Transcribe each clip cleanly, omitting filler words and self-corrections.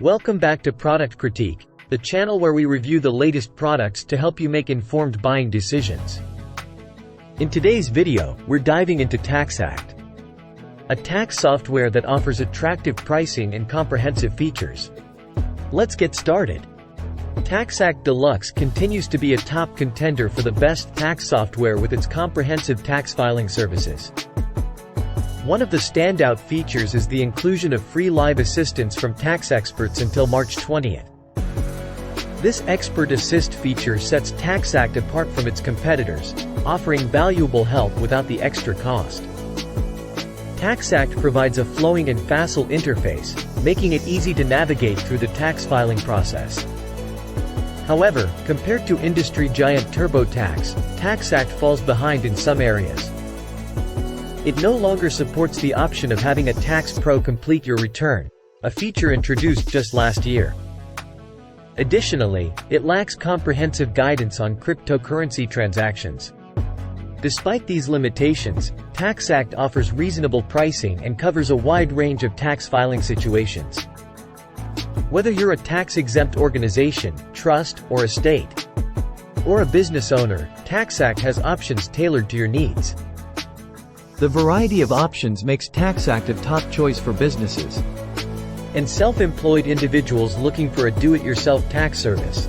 Welcome back to Product Critique, the channel where we review the latest products to help you make informed buying decisions. In today's video, we're diving into TaxAct, a tax software that offers attractive pricing and comprehensive features. Let's get started. TaxAct Deluxe continues to be a top contender for the best tax software with its comprehensive tax filing services. One of the standout features is the inclusion of free live assistance from tax experts until March 20th. This Expert Assist feature sets TaxAct apart from its competitors, offering valuable help without the extra cost. TaxAct provides a flowing and facile interface, making it easy to navigate through the tax filing process. However, compared to industry giant TurboTax, TaxAct falls behind in some areas. It no longer supports the option of having a tax pro complete your return, a feature introduced just last year. Additionally, it lacks comprehensive guidance on cryptocurrency transactions. Despite these limitations, TaxAct offers reasonable pricing and covers a wide range of tax filing situations. Whether you're a tax-exempt organization, trust, or estate, or a business owner, TaxAct has options tailored to your needs. The variety of options makes TaxAct a top choice for businesses and self-employed individuals looking for a do-it-yourself tax service.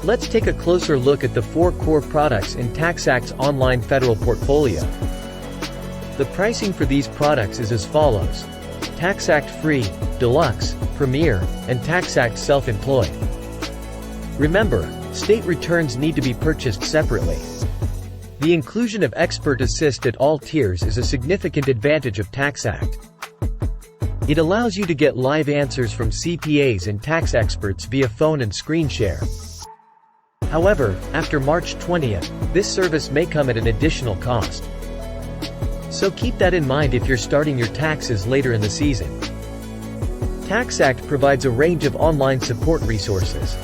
Let's take a closer look at the 4 core products in TaxAct's online federal portfolio. The pricing for these products is as follows: TaxAct Free, Deluxe, Premier, and TaxAct Self-Employed. Remember, state returns need to be purchased separately. The inclusion of Expert Assist at all tiers is a significant advantage of TaxAct. It allows you to get live answers from CPAs and tax experts via phone and screen share. However, after March 20th, this service may come at an additional cost. So keep that in mind if you're starting your taxes later in the season. TaxAct provides a range of online support resources,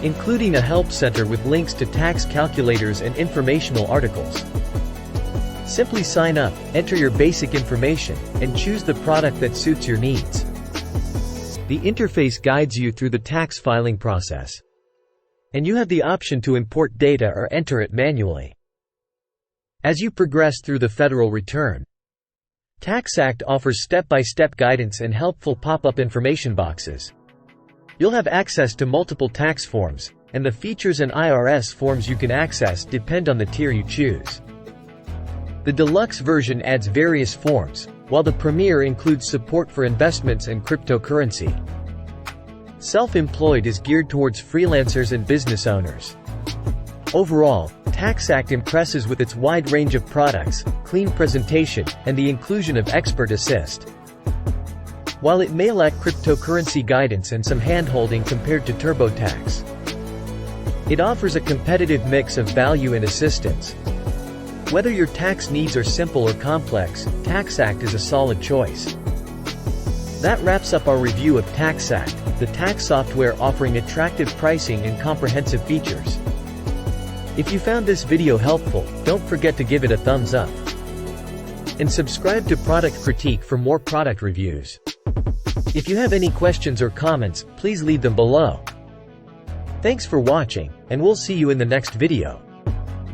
including a help center with links to tax calculators and informational articles. Simply sign up, enter your basic information, and choose the product that suits your needs. The interface guides you through the tax filing process, and you have the option to import data or enter it manually. As you progress through the federal return, TaxAct offers step-by-step guidance and helpful pop-up information boxes. You'll have access to multiple tax forms, and the features and IRS forms you can access depend on the tier you choose. The Deluxe version adds various forms, while the Premier includes support for investments and cryptocurrency. Self-Employed is geared towards freelancers and business owners. Overall, TaxAct impresses with its wide range of products, clean presentation, and the inclusion of Expert Assist. While it may lack cryptocurrency guidance and some hand-holding compared to TurboTax, it offers a competitive mix of value and assistance. Whether your tax needs are simple or complex, TaxAct is a solid choice. That wraps up our review of TaxAct, the tax software offering attractive pricing and comprehensive features. If you found this video helpful, don't forget to give it a thumbs up. And subscribe to Product Critique for more product reviews. If you have any questions or comments, please leave them below. Thanks for watching, and we'll see you in the next video.